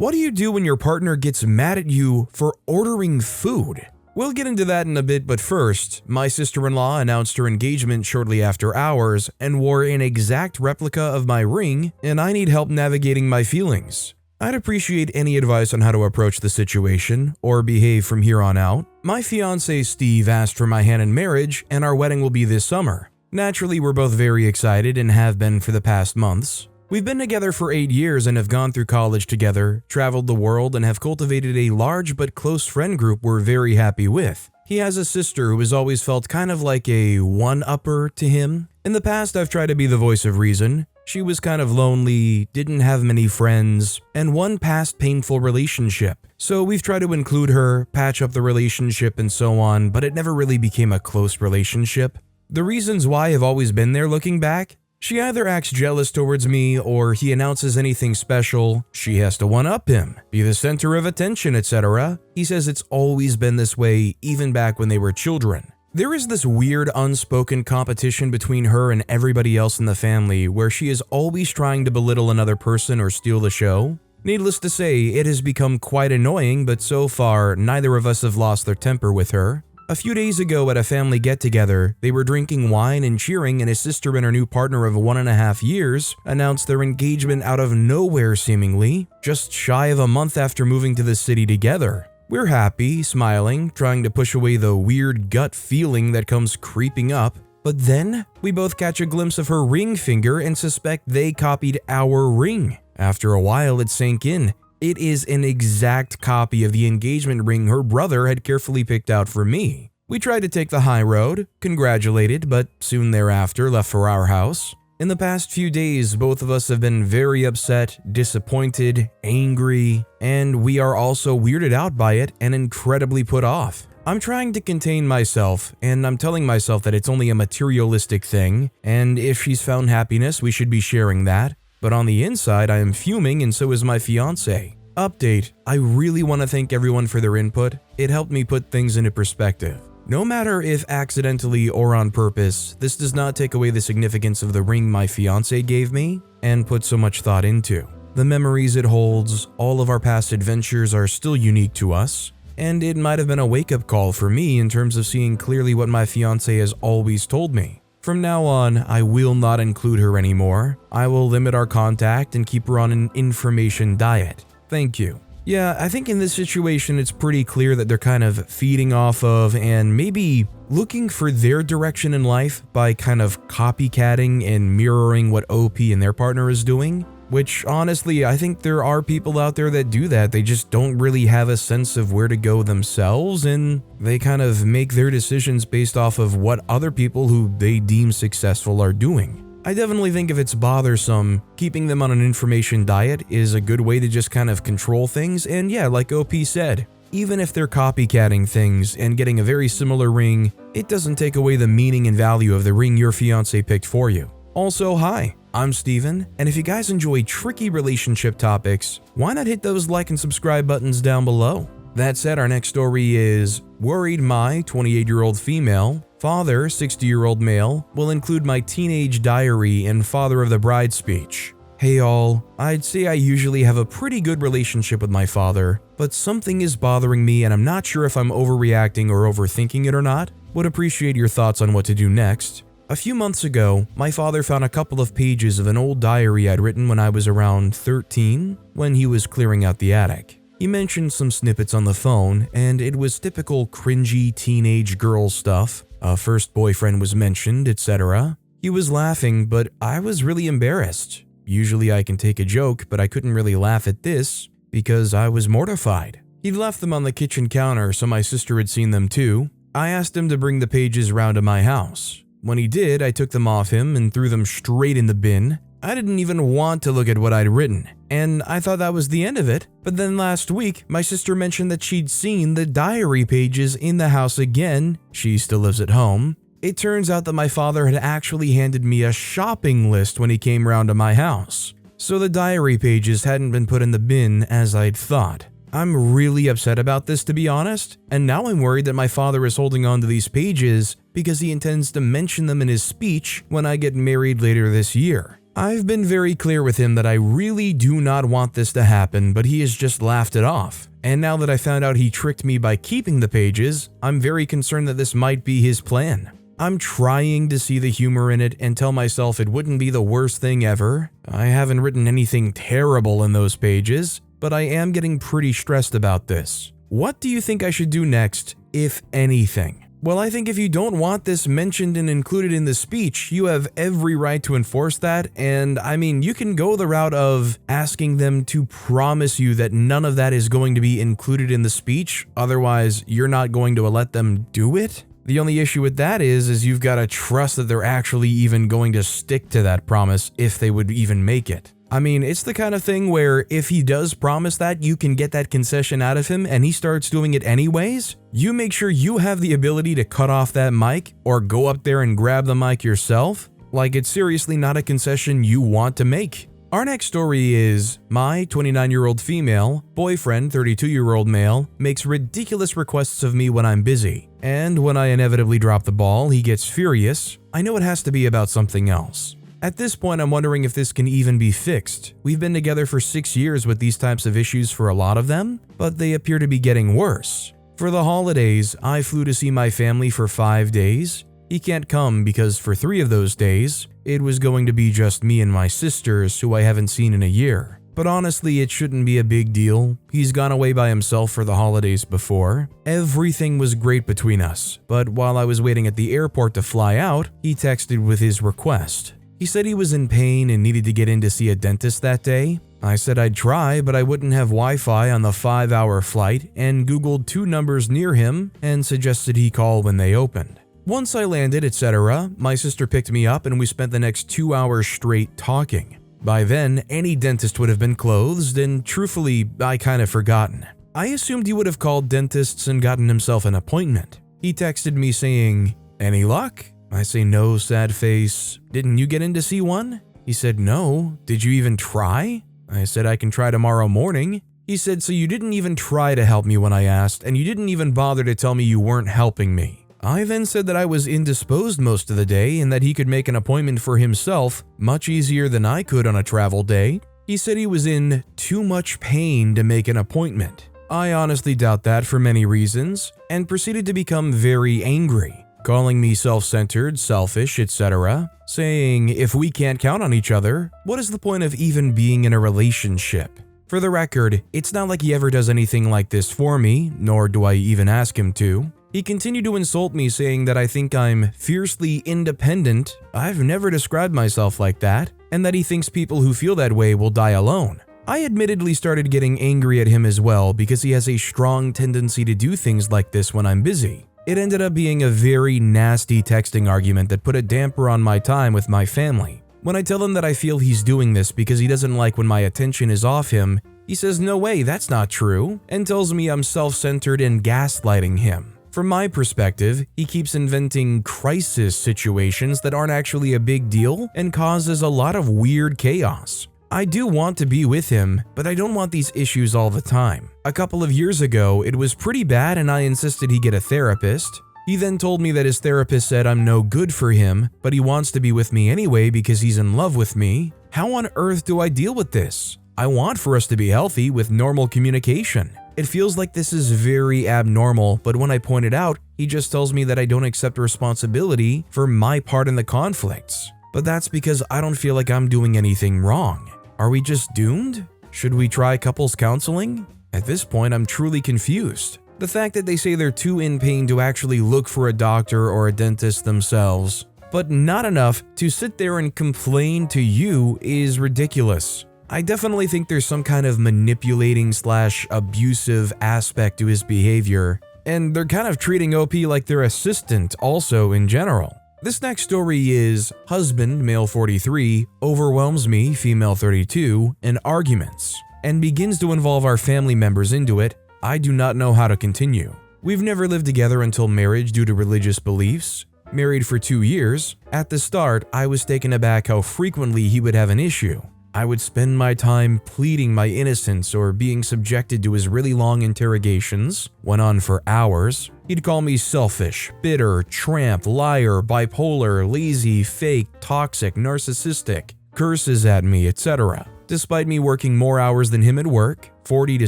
What do you do when your partner gets mad at you for ordering food? We'll get into that in a bit, but first, my sister-in-law announced her engagement shortly after ours and wore an exact replica of my ring, and I need help navigating my feelings. I'd appreciate any advice on how to approach the situation or behave from here on out. My fiancé Steve asked for my hand in marriage, and our wedding will be this summer. Naturally, we're both very excited and have been for the past months. We've been together for 8 years and have gone through college together, traveled the world, and have cultivated a large but close friend group we're very happy with. He has a sister who has always felt kind of like a one-upper to him. In the past, I've tried to be the voice of reason. She was kind of lonely, didn't have many friends, and one past painful relationship. So we've tried to include her, patch up the relationship, and so on, but it never really became a close relationship. The reasons why have always been there looking back. She either acts jealous towards me or he announces anything special, she has to one-up him, be the center of attention, etc. He says it's always been this way, even back when they were children. There is this weird unspoken competition between her and everybody else in the family where she is always trying to belittle another person or steal the show. Needless to say, it has become quite annoying, but so far, neither of us have lost their temper with her. A few days ago at a family get-together, they were drinking wine and cheering, and his sister and her new partner of 1.5 years announced their engagement out of nowhere seemingly, just shy of a month after moving to the city together. We're happy, smiling, trying to push away the weird gut feeling that comes creeping up, but then we both catch a glimpse of her ring finger and suspect they copied our ring. After a while, it sank in. It is an exact copy of the engagement ring her brother had carefully picked out for me. We tried to take the high road, congratulated, but soon thereafter left for our house. In the past few days, both of us have been very upset, disappointed, angry, and we are also weirded out by it and incredibly put off. I'm trying to contain myself, and I'm telling myself that it's only a materialistic thing, and if she's found happiness, we should be sharing that. But on the inside, I am fuming, and so is my fiancé. Update: I really want to thank everyone for their input. It helped me put things into perspective. No matter if accidentally or on purpose, this does not take away the significance of the ring my fiancé gave me and put so much thought into. The memories it holds, all of our past adventures are still unique to us, and it might have been a wake-up call for me in terms of seeing clearly what my fiancé has always told me. From now on, I will not include her anymore. I will limit our contact and keep her on an information diet. Thank you. Yeah, I think in this situation it's pretty clear that they're kind of feeding off of and maybe looking for their direction in life by kind of copycatting and mirroring what OP and their partner is doing. Which honestly, I think there are people out there that do that. They just don't really have a sense of where to go themselves, and they kind of make their decisions based off of what other people who they deem successful are doing. I definitely think if it's bothersome, keeping them on an information diet is a good way to just kind of control things, and yeah, like OP said, even if they're copycatting things and getting a very similar ring, it doesn't take away the meaning and value of the ring your fiancé picked for you. Also, hi, I'm Steven, and if you guys enjoy tricky relationship topics, why not hit those like and subscribe buttons down below? That said, our next story is Worried My 28-year-old female, Father 60-year-old male, will include my teenage diary and father of the bride speech. Hey all, I'd say I usually have a pretty good relationship with my father, but something is bothering me and I'm not sure if I'm overreacting or overthinking it or not. Would appreciate your thoughts on what to do next. A few months ago, my father found a couple of pages of an old diary I'd written when I was around 13 when he was clearing out the attic. He mentioned some snippets on the phone, and it was typical cringy teenage girl stuff. A first boyfriend was mentioned, etc. He was laughing, but I was really embarrassed. Usually I can take a joke, but I couldn't really laugh at this because I was mortified. He'd left them on the kitchen counter, so my sister had seen them too. I asked him to bring the pages around to my house. When he did, I took them off him and threw them straight in the bin. I didn't even want to look at what I'd written, and I thought that was the end of it. But then last week, my sister mentioned that she'd seen the diary pages in the house again. She still lives at home. It turns out that my father had actually handed me a shopping list when he came round to my house. So the diary pages hadn't been put in the bin as I'd thought. I'm really upset about this, to be honest, and now I'm worried that my father is holding on to these pages because he intends to mention them in his speech when I get married later this year. I've been very clear with him that I really do not want this to happen, but he has just laughed it off. And now that I found out he tricked me by keeping the pages, I'm very concerned that this might be his plan. I'm trying to see the humor in it and tell myself it wouldn't be the worst thing ever. I haven't written anything terrible in those pages, but I am getting pretty stressed about this. What do you think I should do next, if anything? Well, I think if you don't want this mentioned and included in the speech, you have every right to enforce that, and I mean, you can go the route of asking them to promise you that none of that is going to be included in the speech, otherwise you're not going to let them do it. The only issue with that is you've got to trust that they're actually even going to stick to that promise if they would even make it. I mean, it's the kind of thing where if he does promise that you can get that concession out of him and he starts doing it anyways, you make sure you have the ability to cut off that mic or go up there and grab the mic yourself. Like, it's seriously not a concession you want to make. Our next story is, my 29-year-old female boyfriend, 32-year-old male, makes ridiculous requests of me when I'm busy. And when I inevitably drop the ball, he gets furious. I know it has to be about something else. At this point, I'm wondering if this can even be fixed. We've been together for 6 years with these types of issues for a lot of them, but they appear to be getting worse. For the holidays, I flew to see my family for 5 days. He can't come because for 3 of those days, it was going to be just me and my sisters who I haven't seen in a year. But honestly, it shouldn't be a big deal. He's gone away by himself for the holidays before. Everything was great between us, but while I was waiting at the airport to fly out, he texted with his request. He said he was in pain and needed to get in to see a dentist that day. I said I'd try, but I wouldn't have Wi-Fi on the 5-hour flight and Googled 2 numbers near him and suggested he call when they opened. Once I landed, etc., my sister picked me up and we spent the next 2 hours straight talking. By then, any dentist would have been closed and truthfully, I kind of forgotten. I assumed he would have called dentists and gotten himself an appointment. He texted me saying, "Any luck?" I say no, sad face. "Didn't you get in to see one?" He said no. "Did you even try?" I said I can try tomorrow morning. He said, "So you didn't even try to help me when I asked, and you didn't even bother to tell me you weren't helping me." I then said that I was indisposed most of the day and that he could make an appointment for himself much easier than I could on a travel day. He said he was in too much pain to make an appointment. I honestly doubt that for many reasons, and proceeded to become very angry, calling me self-centered, selfish, etc., saying if we can't count on each other, what is the point of even being in a relationship? For the record, it's not like he ever does anything like this for me, nor do I even ask him to. He continued to insult me, saying that I think I'm fiercely independent, I've never described myself like that, and that he thinks people who feel that way will die alone. I admittedly started getting angry at him as well because he has a strong tendency to do things like this when I'm busy. It ended up being a very nasty texting argument that put a damper on my time with my family. When I tell him that I feel he's doing this because he doesn't like when my attention is off him, he says no way, that's not true, and tells me I'm self-centered and gaslighting him. From my perspective, he keeps inventing crisis situations that aren't actually a big deal and causes a lot of weird chaos. I do want to be with him, but I don't want these issues all the time. A couple of years ago, it was pretty bad and I insisted he get a therapist. He then told me that his therapist said I'm no good for him, but he wants to be with me anyway because he's in love with me. How on earth do I deal with this? I want for us to be healthy with normal communication. It feels like this is very abnormal, but when I point it out, he just tells me that I don't accept responsibility for my part in the conflicts. But that's because I don't feel like I'm doing anything wrong. Are we just doomed? Should we try couples counseling? At this point, I'm truly confused. The fact that they say they're too in pain to actually look for a doctor or a dentist themselves, but not enough to sit there and complain to you is ridiculous. I definitely think there's some kind of manipulating/abusive aspect to his behavior, and they're kind of treating OP like their assistant also in general. This next story is husband, male 43, overwhelms me, female 32, in arguments, and begins to involve our family members into it. I do not know how to continue. We've never lived together until marriage due to religious beliefs. Married for 2 years. At the start, I was taken aback how frequently he would have an issue. I would spend my time pleading my innocence or being subjected to his really long interrogations, went on for hours. He'd call me selfish, bitter, tramp, liar, bipolar, lazy, fake, toxic, narcissistic. curses at me, etc. Despite me working more hours than him at work, 40 to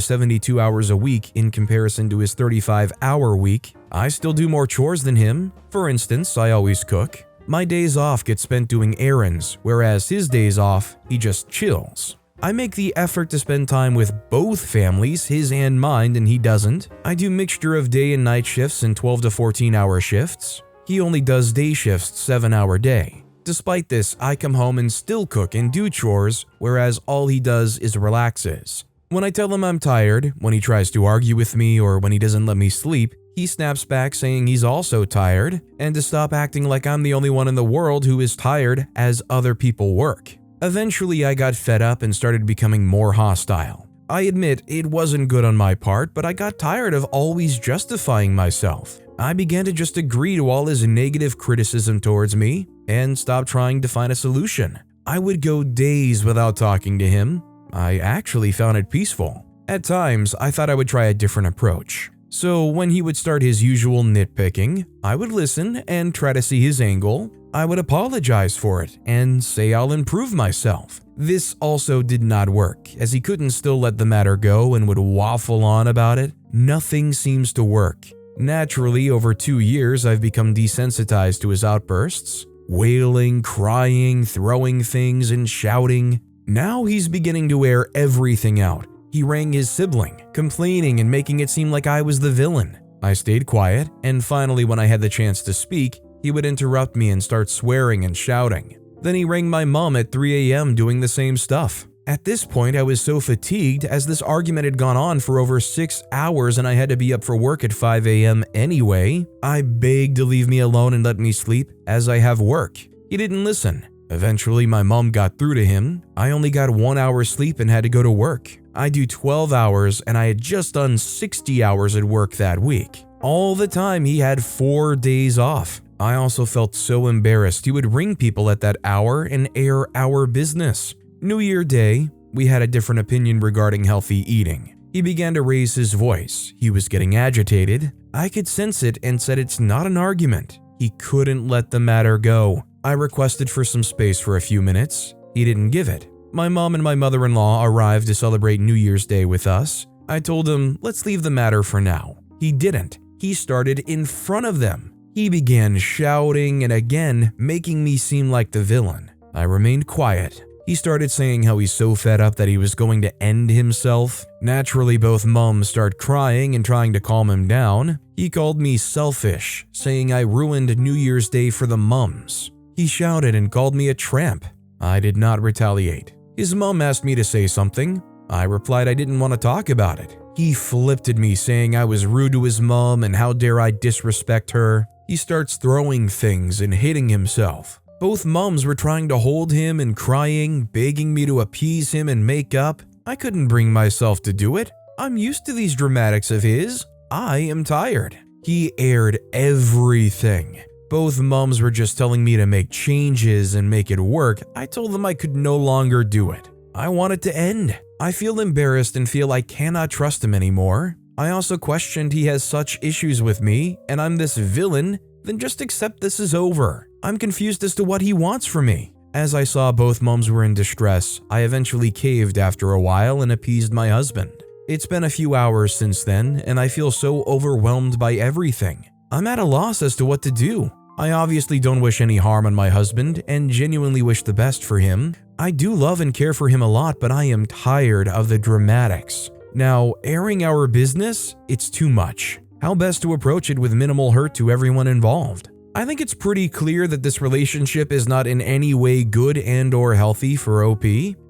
72 hours a week in comparison to his 35-hour week, I still do more chores than him. For instance, I always cook. My days off get spent doing errands, whereas his days off, he just chills. I make the effort to spend time with both families, his and mine, and he doesn't. I do mixture of day and night shifts and 12 to 14-hour shifts. He only does day shifts, 7-hour day. Despite this, I come home and still cook and do chores, whereas all he does is relaxes. When I tell him I'm tired, when he tries to argue with me, or when he doesn't let me sleep, he snaps back saying he's also tired, and to stop acting like I'm the only one in the world who is tired as other people work. Eventually, I got fed up and started becoming more hostile. I admit it wasn't good on my part, but I got tired of always justifying myself. I began to just agree to all his negative criticism towards me and stopped trying to find a solution. I would go days without talking to him. I actually found it peaceful. At times, I thought I would try a different approach. So when he would start his usual nitpicking, I would listen and try to see his angle. I would apologize for it and say I'll improve myself. This also did not work, as he couldn't still let the matter go and would waffle on about it. Nothing seems to work. Naturally, over 2 years, I've become desensitized to his outbursts, wailing, crying, throwing things, and shouting. Now he's beginning to air everything out. He rang his sibling, complaining and making it seem like I was the villain. I stayed quiet, and finally when I had the chance to speak, he would interrupt me and start swearing and shouting. Then he rang my mom at 3 a.m. doing the same stuff. At this point, I was so fatigued as this argument had gone on for over 6 hours and I had to be up for work at 5 a.m. anyway. I begged to leave me alone and let me sleep as I have work. He didn't listen. Eventually, my mom got through to him. I only got 1 hour sleep and had to go to work. I do 12 hours and I had just done 60 hours at work that week. All the time, he had 4 days off. I also felt so embarrassed he would ring people at that hour and air our business. New Year Day, we had a different opinion regarding healthy eating. He began to raise his voice. He was getting agitated. I could sense it and said it's not an argument. He couldn't let the matter go. I requested for some space for a few minutes. He didn't give it. My mom and my mother-in-law arrived to celebrate New Year's Day with us. I told him, let's leave the matter for now. He didn't. He started in front of them. He began shouting and again making me seem like the villain. I remained quiet. He started saying how he's so fed up that he was going to end himself. Naturally, both moms start crying and trying to calm him down. He called me selfish, saying I ruined New Year's Day for the mums. He shouted and called me a tramp. I did not retaliate. His mom asked me to say something. I replied I didn't want to talk about it. He flipped at me saying I was rude to his mom and how dare I disrespect her. He starts throwing things and hitting himself. Both moms were trying to hold him and crying, begging me to appease him and make up. I couldn't bring myself to do it. I'm used to these dramatics of his. I am tired. He aired everything. Both moms were just telling me to make changes and make it work. I told them I could no longer do it. I want it to end. I feel embarrassed and feel I cannot trust him anymore. I also questioned he has such issues with me and I'm this villain, then just accept this is over. I'm confused as to what he wants from me. As I saw both moms were in distress, I eventually caved after a while and appeased my husband. It's been a few hours since then and I feel so overwhelmed by everything. I'm at a loss as to what to do. I obviously don't wish any harm on my husband and genuinely wish the best for him. I do love and care for him a lot, but I am tired of the dramatics. Now, airing our business, it's too much. How best to approach it with minimal hurt to everyone involved? I think it's pretty clear that this relationship is not in any way good and or healthy for OP,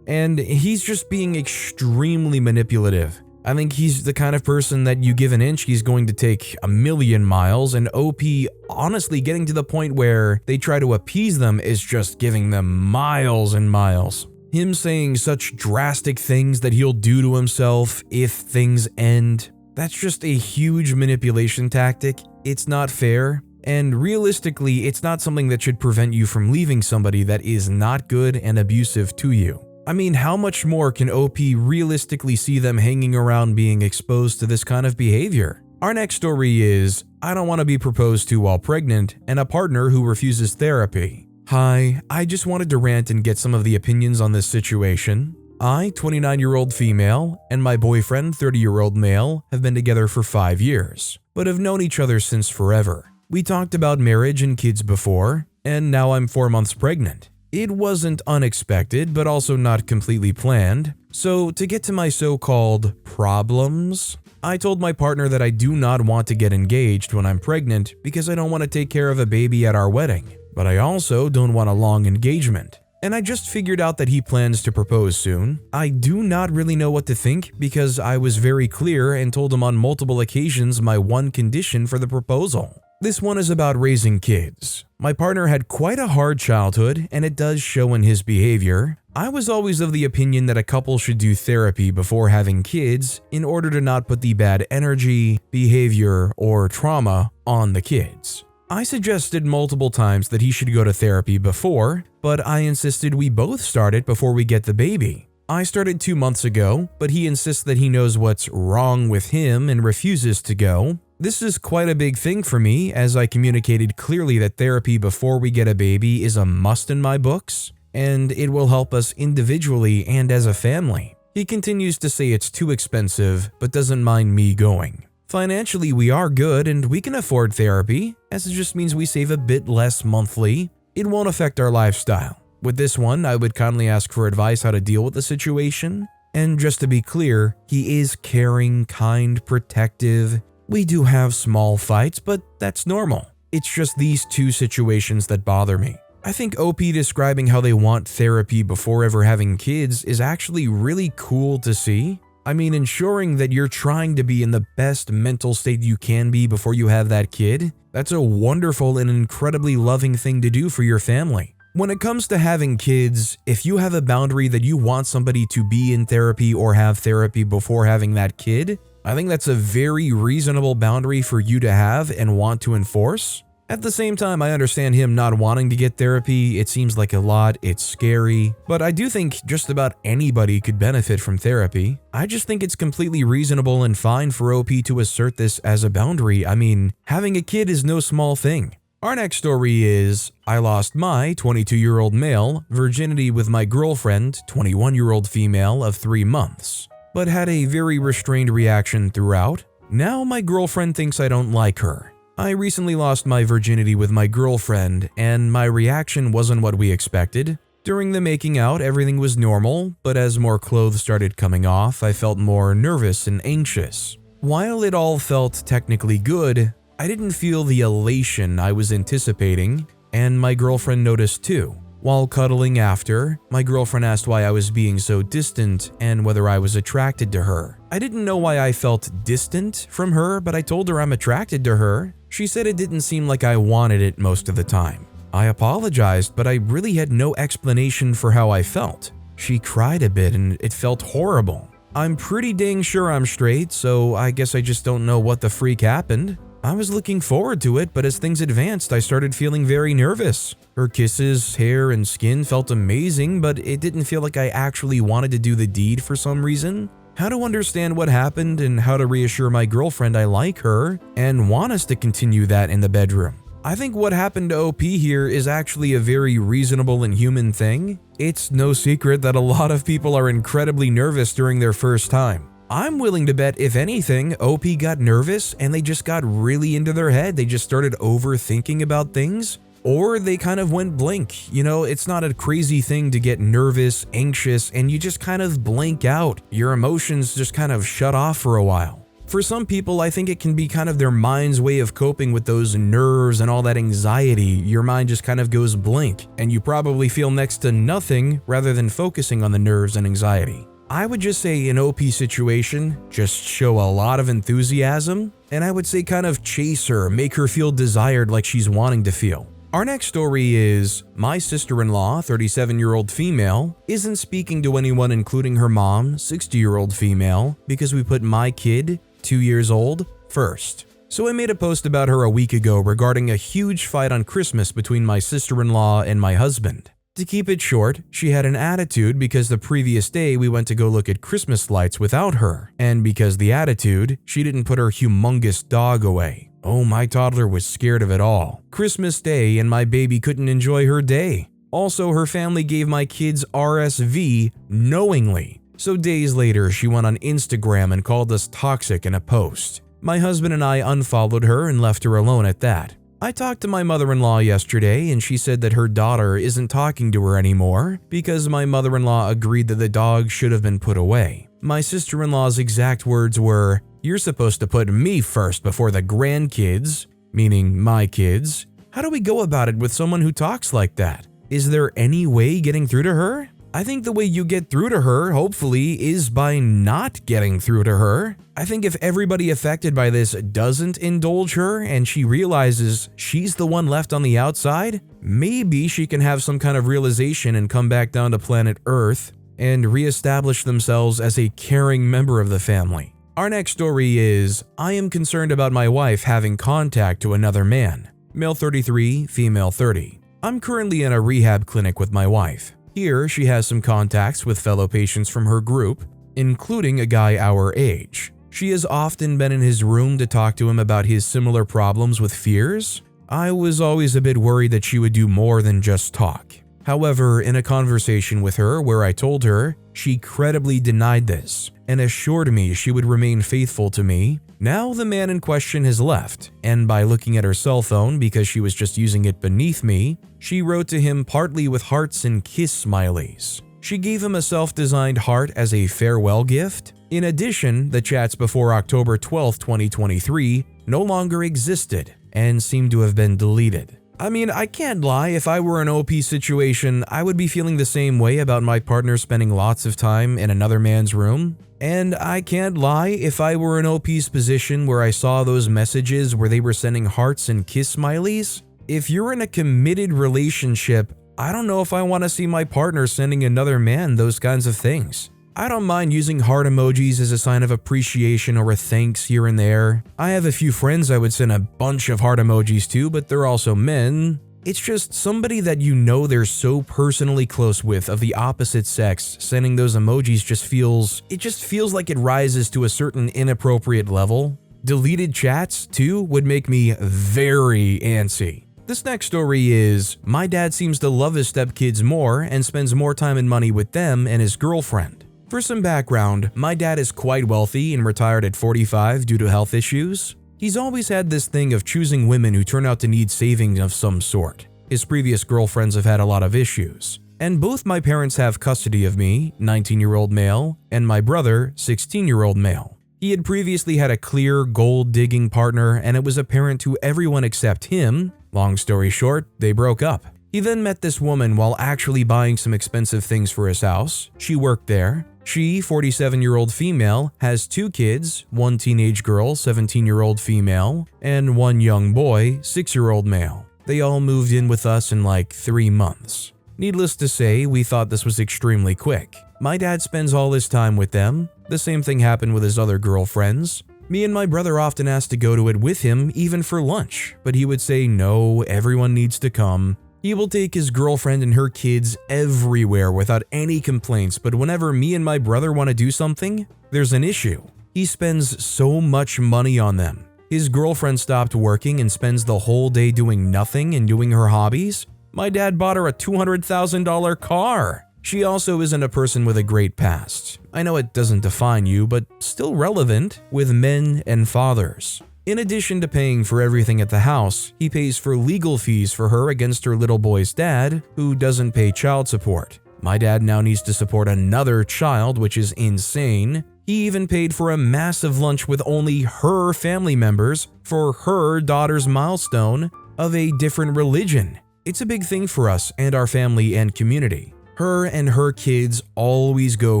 and he's just being extremely manipulative. I think he's the kind of person that you give an inch, he's going to take a million miles, and OP honestly getting to the point where they try to appease them is just giving them miles and miles. Him saying such drastic things that he'll do to himself if things end, that's just a huge manipulation tactic. It's not fair, and realistically, it's not something that should prevent you from leaving somebody that is not good and abusive to you. I mean, how much more can OP realistically see them hanging around being exposed to this kind of behavior? Our next story is, I don't want to be proposed to while pregnant and a partner who refuses therapy. Hi, I just wanted to rant and get some of the opinions on this situation. I, 29-year-old female, and my boyfriend, 30-year-old male, have been together for 5 years, but have known each other since forever. We talked about marriage and kids before, and now I'm 4 months pregnant. It wasn't unexpected, but also not completely planned. So to get to my so-called problems, I told my partner that I do not want to get engaged when I'm pregnant because I don't want to take care of a baby at our wedding, but I also don't want a long engagement. And I just figured out that he plans to propose soon. I do not really know what to think because I was very clear and told him on multiple occasions my one condition for the proposal. This one is about raising kids. My partner had quite a hard childhood, and it does show in his behavior. I was always of the opinion that a couple should do therapy before having kids in order to not put the bad energy, behavior, or trauma on the kids. I suggested multiple times that he should go to therapy before, but I insisted we both start it before we get the baby. I started 2 months ago, but he insists that he knows what's wrong with him and refuses to go. This is quite a big thing for me, as I communicated clearly that therapy before we get a baby is a must in my books, and it will help us individually and as a family. He continues to say it's too expensive, but doesn't mind me going. Financially, we are good and we can afford therapy, as it just means we save a bit less monthly. It won't affect our lifestyle. With this one, I would kindly ask for advice how to deal with the situation. And just to be clear, he is caring, kind, protective. We do have small fights, but that's normal. It's just these two situations that bother me. I think OP describing how they want therapy before ever having kids is actually really cool to see. I mean, ensuring that you're trying to be in the best mental state you can be before you have that kid, that's a wonderful and incredibly loving thing to do for your family. When it comes to having kids, if you have a boundary that you want somebody to be in therapy or have therapy before having that kid, I think that's a very reasonable boundary for you to have and want to enforce. At the same time, I understand him not wanting to get therapy. It seems like a lot, it's scary, but I do think just about anybody could benefit from therapy. I just think it's completely reasonable and fine for OP to assert this as a boundary. I mean, having a kid is no small thing. Our next story is, I lost my 22-year-old male virginity with my girlfriend, 21-year-old female of 3 months, but had a very restrained reaction throughout. Now my girlfriend thinks I don't like her. I recently lost my virginity with my girlfriend, and my reaction wasn't what we expected. During the making out, everything was normal, but as more clothes started coming off, I felt more nervous and anxious. While it all felt technically good, I didn't feel the elation I was anticipating, and my girlfriend noticed too. While cuddling after, my girlfriend asked why I was being so distant and whether I was attracted to her. I didn't know why I felt distant from her, but I told her I'm attracted to her. She said it didn't seem like I wanted it most of the time. I apologized, but I really had no explanation for how I felt. She cried a bit and it felt horrible. I'm pretty dang sure I'm straight, so I guess I just don't know what the freak happened. I was looking forward to it, but as things advanced, I started feeling very nervous. Her kisses, hair, and skin felt amazing, but it didn't feel like I actually wanted to do the deed for some reason. How to understand what happened and how to reassure my girlfriend I like her and want us to continue that in the bedroom. I think what happened to OP here is actually a very reasonable and human thing. It's no secret that a lot of people are incredibly nervous during their first time. I'm willing to bet, if anything, OP got nervous and they just got really into their head. They just started overthinking about things, or they kind of went blank. You know, it's not a crazy thing to get nervous, anxious, and you just kind of blank out. Your emotions just kind of shut off for a while. For some people, I think it can be kind of their mind's way of coping with those nerves and all that anxiety. Your mind just kind of goes blank, and you probably feel next to nothing rather than focusing on the nerves and anxiety. I would just say in OP situation, just show a lot of enthusiasm, and I would say kind of chase her, make her feel desired like she's wanting to feel. Our next story is, my sister-in-law, 37-year-old female, isn't speaking to anyone including her mom, 60-year-old female, because we put my kid, 2 years old, first. So I made a post about her a week ago regarding a huge fight on Christmas between my sister-in-law and my husband. To keep it short, she had an attitude because the previous day we went to go look at Christmas lights without her, and because the attitude, she didn't put her humongous dog away. Oh, my toddler was scared of it all. Christmas Day and my baby couldn't enjoy her day. Also, her family gave my kids RSV knowingly. So days later, she went on Instagram and called us toxic in a post. My husband and I unfollowed her and left her alone at that. I talked to my mother-in-law yesterday and she said that her daughter isn't talking to her anymore because my mother-in-law agreed that the dog should have been put away. My sister-in-law's exact words were, "You're supposed to put me first before the grandkids," meaning my kids. How do we go about it with someone who talks like that? Is there any way getting through to her? I think the way you get through to her, hopefully, is by not getting through to her. I think if everybody affected by this doesn't indulge her and she realizes she's the one left on the outside, maybe she can have some kind of realization and come back down to planet Earth and reestablish themselves as a caring member of the family. Our next story is, I am concerned about my wife having contact to another man. Male 33, female 30. I'm currently in a rehab clinic with my wife. Here, she has some contacts with fellow patients from her group, including a guy our age. She has often been in his room to talk to him about his similar problems with fears. I was always a bit worried that she would do more than just talk. However, in a conversation with her where I told her, she credibly denied this and assured me she would remain faithful to me. Now the man in question has left, and by looking at her cell phone because she was just using it beneath me, she wrote to him partly with hearts and kiss smileys. She gave him a self-designed heart as a farewell gift. In addition, the chats before October 12, 2023 no longer existed and seemed to have been deleted. I mean, I can't lie, if I were in an OP situation, I would be feeling the same way about my partner spending lots of time in another man's room. And I can't lie, if I were in OP's position where I saw those messages where they were sending hearts and kiss smileys, if you're in a committed relationship, I don't know if I want to see my partner sending another man those kinds of things. I don't mind using heart emojis as a sign of appreciation or a thanks here and there. I have a few friends I would send a bunch of heart emojis to, but they're also men. It's just somebody that you know they're so personally close with of the opposite sex, sending those emojis just feels like it rises to a certain inappropriate level. Deleted chats, too, would make me very antsy. This next story is, my dad seems to love his stepkids more and spends more time and money with them and his girlfriend. For some background, my dad is quite wealthy and retired at 45 due to health issues. He's always had this thing of choosing women who turn out to need saving of some sort. His previous girlfriends have had a lot of issues. And both my parents have custody of me, 19-year-old male, and my brother, 16-year-old male. He had previously had a clear, gold-digging partner, and it was apparent to everyone except him. Long story short, they broke up. He then met this woman while actually buying some expensive things for his house. She worked there. She, 47-year-old female, has 2 kids, 1 teenage girl, 17-year-old female, and 1 young boy, 6-year-old male. They all moved in with us in like 3 months. Needless to say, we thought this was extremely quick. My dad spends all his time with them. The same thing happened with his other girlfriends. Me and my brother often asked to go to it with him, even for lunch, but he would say no, everyone needs to come. He will take his girlfriend and her kids everywhere without any complaints, but whenever me and my brother want to do something, there's an issue. He spends so much money on them. His girlfriend stopped working and spends the whole day doing nothing and doing her hobbies. My dad bought her a $200,000 car. She also isn't a person with a great past. I know it doesn't define you, but still relevant with men and fathers. In addition to paying for everything at the house, he pays for legal fees for her against her little boy's dad, who doesn't pay child support. My dad now needs to support another child, which is insane. He even paid for a massive lunch with only her family members for her daughter's milestone of a different religion. It's a big thing for us and our family and community. Her and her kids always go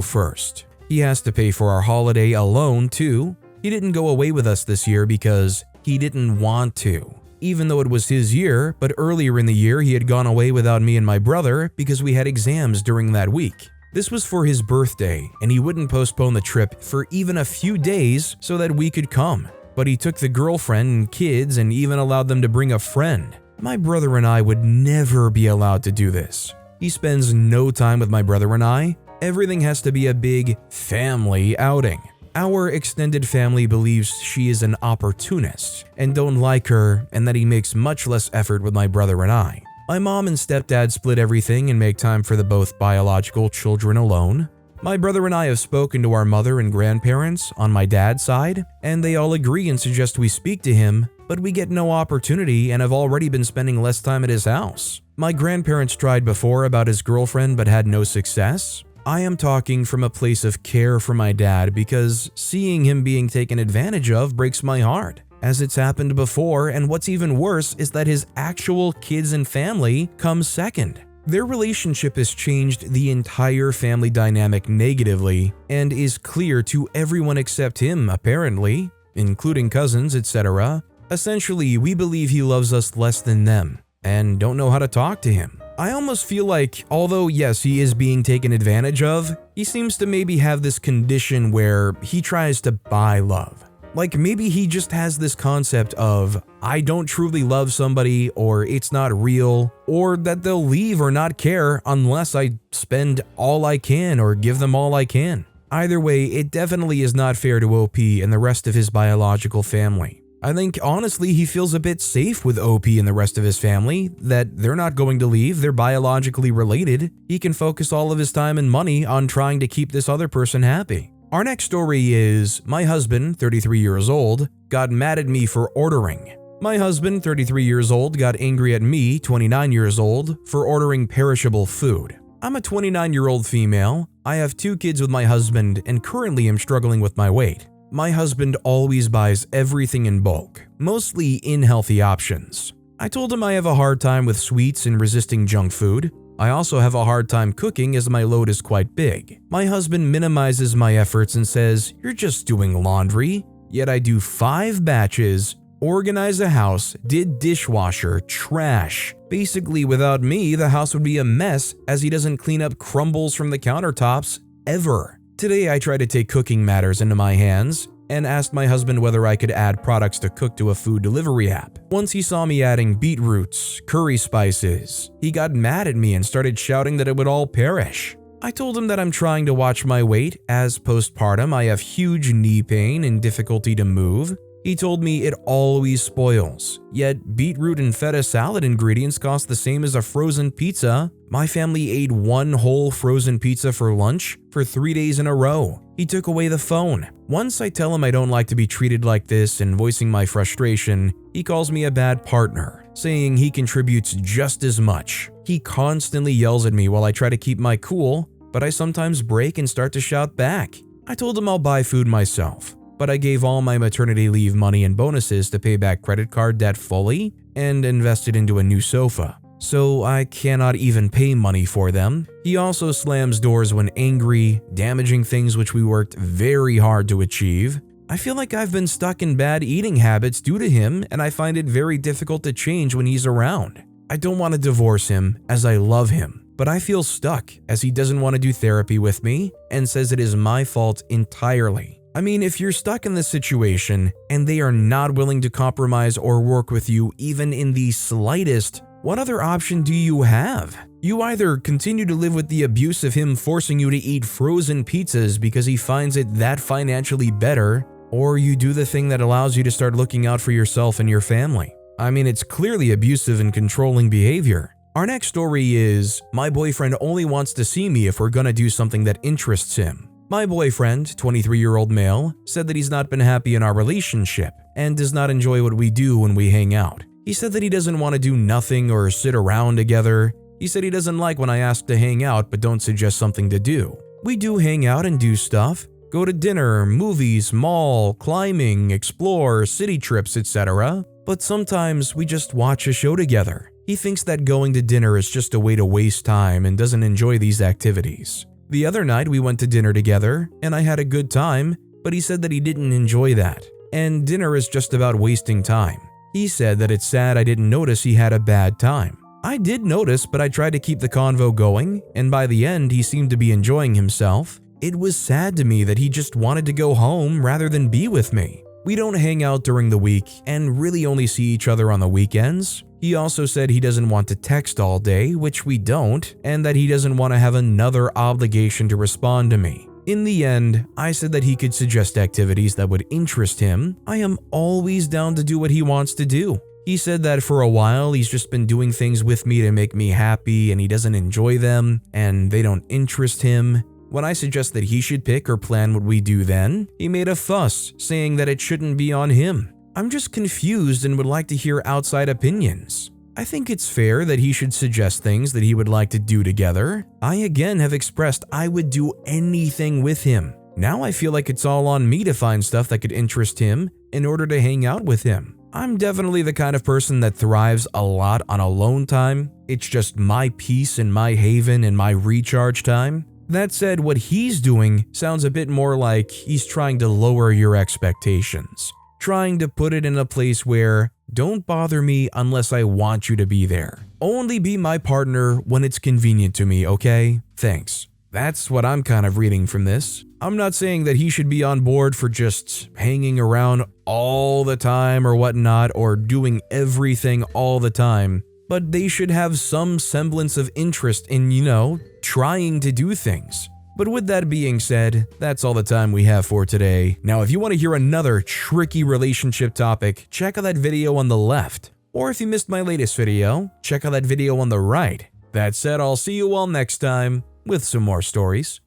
first. He has to pay for our holiday alone, too. He didn't go away with us this year because he didn't want to, even though it was his year, but earlier in the year he had gone away without me and my brother because we had exams during that week. This was for his birthday, and he wouldn't postpone the trip for even a few days so that we could come. But he took the girlfriend and kids and even allowed them to bring a friend. My brother and I would never be allowed to do this. He spends no time with my brother and I. Everything has to be a big family outing. Our extended family believes she is an opportunist and don't like her, and that he makes much less effort with my brother and I. My mom and stepdad split everything and make time for the both biological children alone. My brother and I have spoken to our mother and grandparents on my dad's side, and they all agree and suggest we speak to him, but we get no opportunity and have already been spending less time at his house. My grandparents tried before about his girlfriend but had no success. I am talking from a place of care for my dad because seeing him being taken advantage of breaks my heart, as it's happened before, and what's even worse is that his actual kids and family comes second. Their relationship has changed the entire family dynamic negatively and is clear to everyone except him, apparently, including cousins, etc. Essentially, we believe he loves us less than them and don't know how to talk to him. I almost feel like, although yes, he is being taken advantage of, he seems to maybe have this condition where he tries to buy love. Like maybe he just has this concept of, I don't truly love somebody, or it's not real, or that they'll leave or not care unless I spend all I can or give them all I can. Either way, it definitely is not fair to OP and the rest of his biological family. I think honestly he feels a bit safe with OP and the rest of his family, that they're not going to leave, they're biologically related. He can focus all of his time and money on trying to keep this other person happy. Our next story is, my husband, 33 years old, got mad at me for ordering. My husband, 33 years old, got angry at me, 29 years old, for ordering perishable food. I'm a 29-year-old female. I have 2 kids with my husband and currently am struggling with my weight. My husband always buys everything in bulk, mostly unhealthy options. I told him I have a hard time with sweets and resisting junk food. I also have a hard time cooking as my load is quite big. My husband minimizes my efforts and says, "You're just doing laundry." Yet I do 5 batches, organize a house, did dishwasher, trash. Basically, without me, the house would be a mess as he doesn't clean up crumbles from the countertops ever. Today, I tried to take cooking matters into my hands and asked my husband whether I could add products to cook to a food delivery app. Once he saw me adding beetroots, curry spices, he got mad at me and started shouting that it would all perish. I told him that I'm trying to watch my weight, as postpartum I have huge knee pain and difficulty to move. He told me it always spoils, yet beetroot and feta salad ingredients cost the same as a frozen pizza. My family ate 1 whole frozen pizza for lunch for 3 days in a row. He took away the phone. Once I tell him I don't like to be treated like this and voicing my frustration, he calls me a bad partner, saying he contributes just as much. He constantly yells at me while I try to keep my cool, but I sometimes break and start to shout back. I told him I'll buy food myself, but I gave all my maternity leave money and bonuses to pay back credit card debt fully and invested into a new sofa, so I cannot even pay money for them. He also slams doors when angry, damaging things which we worked very hard to achieve. I feel like I've been stuck in bad eating habits due to him, and I find it very difficult to change when he's around. I don't want to divorce him as I love him, but I feel stuck as he doesn't want to do therapy with me and says it is my fault entirely. I mean, if you're stuck in this situation and they are not willing to compromise or work with you even in the slightest, what other option do you have? You either continue to live with the abuse of him forcing you to eat frozen pizzas because he finds it that financially better, or you do the thing that allows you to start looking out for yourself and your family. I mean, it's clearly abusive and controlling behavior. Our next story is, my boyfriend only wants to see me if we're gonna do something that interests him. My boyfriend, 23-year-old male, said that he's not been happy in our relationship and does not enjoy what we do when we hang out. He said that he doesn't want to do nothing or sit around together. He said he doesn't like when I ask to hang out but don't suggest something to do. We do hang out and do stuff, go to dinner, movies, mall, climbing, explore, city trips, etc. But sometimes we just watch a show together. He thinks that going to dinner is just a way to waste time and doesn't enjoy these activities. The other night we went to dinner together and I had a good time, but he said that he didn't enjoy that, and dinner is just about wasting time. He said that it's sad I didn't notice he had a bad time. I did notice, but I tried to keep the convo going, and by the end he seemed to be enjoying himself. It was sad to me that he just wanted to go home rather than be with me. We don't hang out during the week and really only see each other on the weekends. He also said he doesn't want to text all day, which we don't, and that he doesn't want to have another obligation to respond to me. In the end, I said that he could suggest activities that would interest him. I am always down to do what he wants to do. He said that for a while he's just been doing things with me to make me happy and he doesn't enjoy them and they don't interest him. When I suggest that he should pick or plan what we do then, he made a fuss, saying that it shouldn't be on him. I'm just confused and would like to hear outside opinions. I think it's fair that he should suggest things that he would like to do together. I again have expressed I would do anything with him. Now I feel like it's all on me to find stuff that could interest him in order to hang out with him. I'm definitely the kind of person that thrives a lot on alone time. It's just my peace and my haven and my recharge time. That said, what he's doing sounds a bit more like he's trying to lower your expectations. Trying to put it in a place where, don't bother me unless I want you to be there. Only be my partner when it's convenient to me, okay? Thanks. That's what I'm kind of reading from this. I'm not saying that he should be on board for just hanging around all the time or whatnot, or doing everything all the time, but they should have some semblance of interest in, trying to do things. But with that being said, that's all the time we have for today. Now, if you want to hear another tricky relationship topic, check out that video on the left. Or if you missed my latest video, check out that video on the right. That said, I'll see you all next time with some more stories.